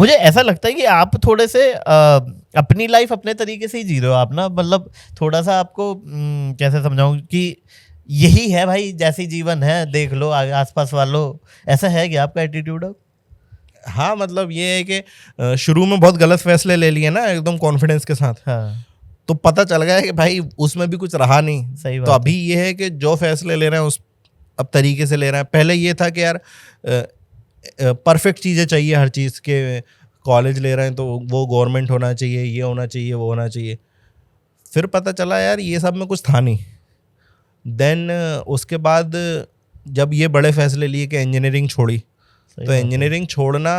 मुझे ऐसा लगता है कि आप थोड़े से अपनी लाइफ अपने तरीके से ही जी रहे हो आप ना, मतलब थोड़ा सा आपको कैसे समझाऊं कि यही है भाई, जैसी जीवन है देख लो आगे आसपास वालों, ऐसा है कि आपका एटीट्यूड अब? हाँ मतलब ये है कि शुरू में बहुत गलत फैसले ले लिए ना एकदम कॉन्फिडेंस के साथ, हाँ तो पता चल गया कि भाई उसमें भी कुछ रहा नहीं। सही तो बात अभी ये है कि जो फैसले ले रहे हैं उस अब तरीके से ले रहे हैं। पहले ये था कि यार परफेक्ट चीज़ें चाहिए हर चीज़ के, कॉलेज ले रहे हैं तो वो गवर्नमेंट होना चाहिए, ये होना चाहिए, वो होना चाहिए। फिर पता चला यार ये सब में कुछ था नहीं। देन उसके बाद जब ये बड़े फैसले लिए कि इंजीनियरिंग छोड़ी, सही तो बात है। इंजीनियरिंग छोड़ना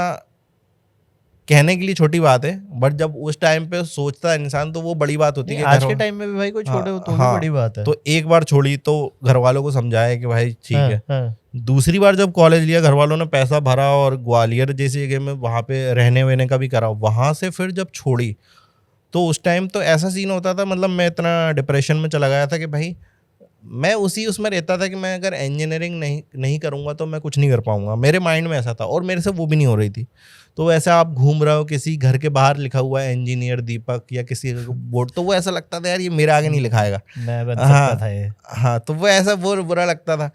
कहने के लिए छोटी बात है, बट जब उस टाइम पे सोचता है इंसान तो वो बड़ी बात होती है नहीं, कि आज घर के टाइम में भी भाई कोई छोड़े हो तो भी हाँ, बड़ी बात है। तो एक बार छोड़ी तो घर वालों को समझाया कि भाई ठीक हाँ, है। हाँ, दूसरी बार जब कॉलेज लिया, घर वालों ने पैसा भरा और ग्वालियर जैसी जगह में वहाँ पे रहने वहने का भी करा। वहाँ से फिर जब छोड़ी तो उस टाइम तो ऐसा सीन होता था, मतलब मैं इतना डिप्रेशन में चला गया था कि भाई मैं उसमें रहता था कि मैं अगर इंजीनियरिंग नहीं करूँगा तो मैं कुछ नहीं कर पाऊँगा। मेरे माइंड में ऐसा था और मेरे से वो भी नहीं हो रही थी। तो वैसे आप घूम रहे हो, किसी घर के बाहर लिखा हुआ है इंजीनियर दीपक या किसी बोर्ड, तो वो ऐसा लगता था यार ये मेरे आगे नहीं लिखाएगा, मैं बन हाँ सकता था ये। हाँ, तो वो ऐसा वो बुरा लगता था।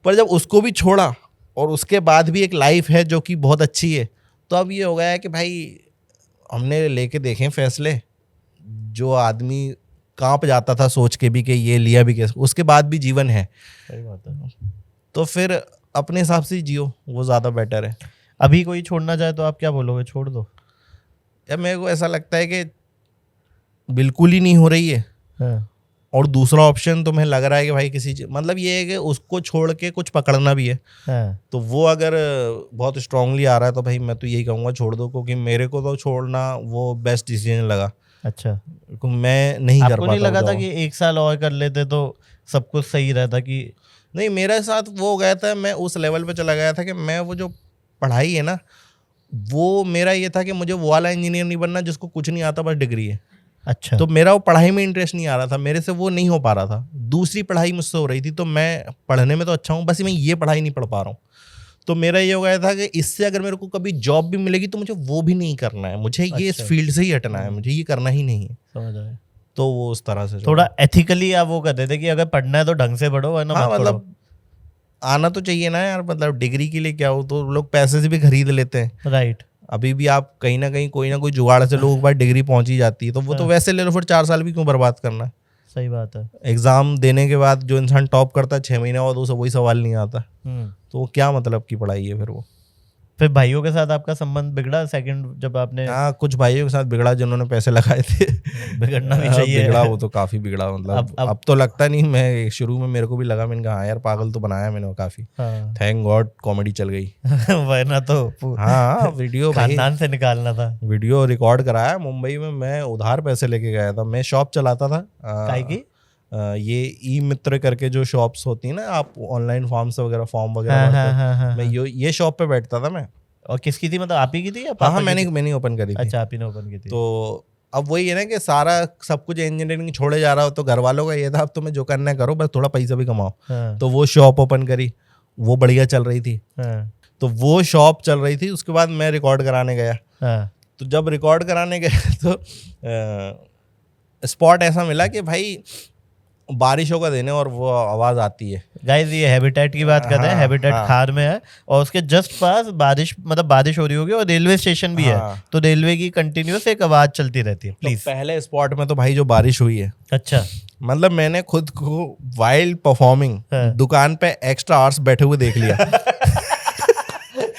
पर जब उसको भी छोड़ा और उसके बाद भी एक लाइफ है जो कि बहुत अच्छी है, तो अब ये हो गया है कि भाई हमने लेके देखे फैसले जो आदमी कांप जाता था सोच के भी कि ये लिया भी कैसे, उसके बाद भी जीवन है। सही बात है। तो फिर अपने हिसाब से जियो, वो ज़्यादा बेटर है। अभी कोई छोड़ना चाहे तो आप क्या बोलोगे, छोड़ दो? या मेरे को ऐसा लगता है कि बिल्कुल ही नहीं हो रही है, हाँ, और दूसरा ऑप्शन तुम्हें लग रहा है कि भाई किसी मतलब ये है कि उसको छोड़ के कुछ पकड़ना भी है, हाँ, तो वो अगर बहुत स्ट्रांगली आ रहा है तो भाई मैं तो यही कहूँगा छोड़ दो, क्योंकि मेरे को तो छोड़ना वो बेस्ट डिसीजन लगा। अच्छा। क्योंकि मैं नहीं कर आपको नहीं पाता लगा था वो। कि 1 साल और कर लेते तो सब कुछ सही रहता? कि नहीं, मेरे साथ वो हो गया था, मैं उस लेवल पे चला गया था कि मैं वो जो पढ़ाई है ना, वो मेरा ये था कि मुझे वो वाला इंजीनियर नहीं बनना जिसको कुछ नहीं आता बस डिग्री है। अच्छा, तो मेरा वो पढ़ाई में इंटरेस्ट नहीं आ रहा था, मेरे से वो नहीं हो पा रहा था। दूसरी पढ़ाई मुझसे हो रही थी, तो मैं पढ़ने में तो अच्छा हूँ, बस मैं ये पढ़ाई नहीं पढ़ पा रहा हूँ। तो मेरा ये हो गया था कि इससे अगर मेरे को कभी जॉब भी मिलेगी तो मुझे वो भी नहीं करना है, मुझे ये इस अच्छा। फील्ड से ही हटना है, मुझे ये करना ही नहीं है। समझ आया। तो वो उस तरह से थोड़ा एथिकली आप वो कहते थे कि अगर पढ़ना है तो ढंग से पढ़ो वरना हाँ मत पढ़ो। मतलब आना तो चाहिए ना यार, मतलब डिग्री के लिए क्या हो, तो लोग पैसे से भी खरीद लेते हैं। राइट। अभी भी आप कहीं ना कहीं कोई ना कोई जुगाड़ से लोगों के पास डिग्री पहुंच ही जाती है, तो वो तो वैसे ले लो, फिर 4 साल भी क्यों बर्बाद करना है। सही बात है। एग्जाम देने के बाद जो इंसान टॉप करता है 6 महीने बाद उसे वही सवाल नहीं आता, तो वो क्या मतलब की पढ़ाई है फिर वो। फिर भाइयों के साथ आपका संबंध बिगड़ा सेकंड जब आपने? हाँ, कुछ भाइयों के साथ बिगड़ा जिन्होंने पैसे लगाए थे। बिगड़ना भी हाँ, चाहिए। बिगड़ा, वो तो काफी बिगड़ा, मतलब अब तो लगता नहीं। मैं शुरू में मेरे को भी लगा, मैंने कहा हाँ यार पागल तो बनाया मैंने वो काफी। हाँ। थैंक गॉड कॉमेडी चल गई। वरना तो हाँ वीडियो भाई, खानदान से निकालना था। वीडियो रिकॉर्ड कराया मुंबई में, मैं उधार पैसे लेके गया था। मैं शॉप चलाता था काहे की? ये ई मित्र करके जो शॉप्स होती है ना, आप ऑनलाइन फॉर्म वगैरह हाँ, भरते हाँ, हो। हाँ, हाँ, मैं ये शॉप पे बैठता था मैं। और किसकी थी, मतलब आप ही की थी या हाँ पापा हाँ, की थी? मैंने ओपन करी थी। अच्छा, आप ही ने ओपन की थी। तो अब वही है ना कि सारा सब कुछ इंजीनियरिंग छोड़े जा रहा हो, तो घर वालों का ये था अब तुम्हें जो करना है करो, बस थोड़ा पैसा भी कमाओ। हाँ, तो वो शॉप ओपन करी, वो बढ़िया चल रही थी। हाँ, तो वो शॉप चल रही थी, उसके बाद मैं रिकॉर्ड कराने गया। हाँ, तो जब रिकॉर्ड कराने गए तो स्पॉट ऐसा मिला कि भाई बारिशों का दिन है और वो आवाज़ आती है। गाइस ये हैबिटेट की बात कर रहे हैं। हाँ, हैबिटेट हाँ। खार में है और उसके जस्ट पास बारिश, मतलब बारिश हो रही होगी और रेलवे स्टेशन भी है, हाँ। तो रेलवे की कंटिन्यूअस एक आवाज चलती रहती है। तो प्लीज। पहले स्पॉट में तो भाई जो बारिश हुई है, अच्छा। मतलब मैंने खुद को वाइल्ड परफॉर्मिंग हाँ। दुकान पे एक्स्ट्रा आवर्स बैठे हुए देख लिया।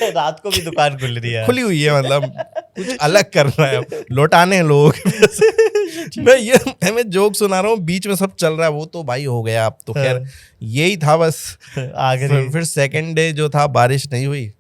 रात को भी दुकान खुल रही है। खुली हुई है, मतलब कुछ अलग करना है, लौटाने हैं लोग। मैं जोक सुना रहा हूँ, बीच में सब चल रहा है, वो तो भाई हो गया। अब तो खैर यही था बस। आखिरी। फिर सेकंड डे जो था बारिश नहीं हुई।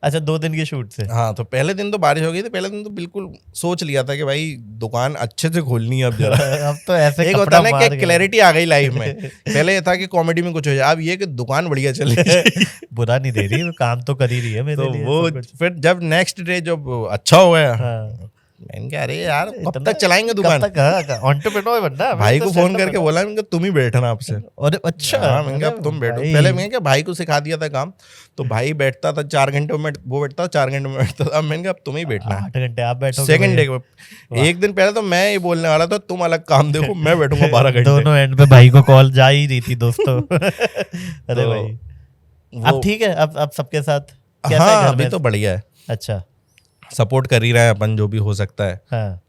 अच्छा, 2 दिन के शूट से? हाँ, तो पहले दिन तो बारिश हो गई थी। पहले दिन तो बिल्कुल सोच लिया था कि भाई दुकान अच्छे से खोलनी है अब जरा। अब तो ऐसे एक होता है ना कि क्लैरिटी आ गई लाइफ में। पहले ये था कि कॉमेडी में कुछ हो जाए, अब ये कि दुकान बढ़िया चल रही है। बुरा नहीं दे रही, काम तो कर ही रही है मेरे तो लिए वो सब कुछ। फिर जब नेक्स्ट डे जब अच्छा हो गया, हाँ। मैंने कहा अरे यार कब इतना- तक चलाएंगे दुकान? कब तक एंटरप्रेन्योर बनना है, भाई तो को फोन setup करके करो। बोला, मैंने कहा तुम ही बैठना आपसे। और अच्छा हाँ, मैंने कहा अब तुम बैठो। भाई। पहले मैंने क्या भाई को सिखा दिया था काम, तो भाई बैठता था 4 घंटे में, वो बैठता था 4 घंटे में बैठता था। अब मैंने कहा अब तुम ही बैठना है। 8 घंटे आप बैठो। सेकंड डे एक दिन पहले तो मैं ही बोलने वाला था तुम अलग काम देखो, मैं बैठूंगा 12 घंटे। दोनों एंड पे भाई को कॉल जा ही रही थी दोस्तों। अरे तो भाई वो- अब ठीक है, अब सबके साथ कैसा है हाँ घर अभी में? तो बढ़िया है, अच्छा सपोर्ट कर ही रहे हैं अपन जो भी हो सकता है। हाँ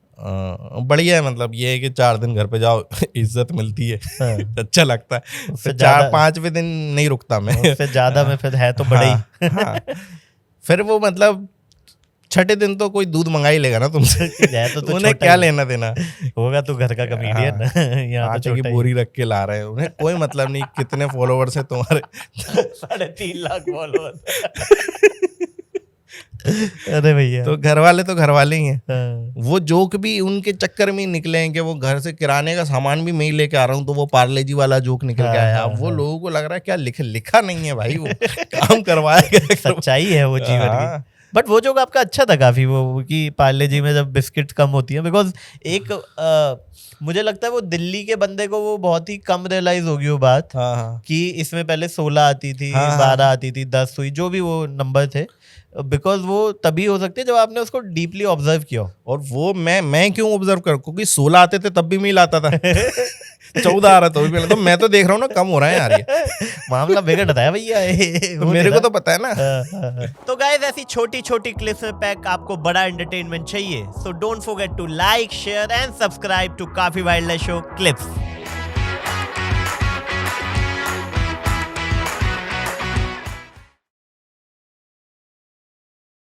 बढ़िया है, मतलब ये है कि 4 दिन घर पे जाओ इज्जत मिलती है, हाँ। अच्छा लगता है। उससे फिर ज्यादा- 4-5वें दिन नहीं रुकता मैं। उससे ज्यादा में फिर है तो बड़े ही। हाँ, फिर वो मतलब छठे दिन तो कोई दूध मंगा ही लेगा ना तुमसे। है तो तू उन्हें छोटा क्या ही। लेना देना, होगा तू घर का कमेडियन। यहाँ तो आटे की छोटा ही। बोरी रख के ला रहे हैं, उन्हें कोई मतलब नहीं कितने फॉलोवर्स है तुम्हारे। 3.5 लाख फॉलोअर। अरे भैया तो घर वाले ही हैं। हाँ। वो जोक भी उनके चक्कर में ही निकले हैं कि वो घर से किराने का सामान भी मैं ही लेके आ रहा हूँ, तो वो पार्ले जी वाला जोक निकल के आया। अब वो लोगों को लग रहा है क्या लिखा नहीं है भाई, वो काम करवाएगा। सच्चाई है वो जीवन हाँ। की। बट वो जोक आपका अच्छा था काफी, वो कि पार्ले जी में जब बिस्किट कम होती है, बिकॉज एक मुझे लगता है वो दिल्ली के बंदे को वो बहुत ही कम रियलाइज होगी वो बात, हाँ हाँ कि इसमें पहले 16 आती थी, हाँ, हाँ। 12 आती थी, 10 हुई, जो भी वो नंबर थे, बिकॉज वो तभी हो सकते हैं जब आपने उसको डीपली ऑब्जर्व किया हो। और वो मैं क्यों ऑब्जर्व करूं, क्योंकि 16 आते थे तब भी मैं ही लाता था। 14 आ रहा था भी, तो मैं तो देख रहा हूँ ना कम हो रहा है यार ये। मामला बिगड़ रहा है भैया। तो मेरे को तो पता है ना। तो गाइस ऐसी छोटी छोटी क्लिप्स में पैक आपको बड़ा एंटरटेनमेंट चाहिए, so don't forget to like share and subscribe to काफी वाइल्ड लाइफ शो क्लिप्स।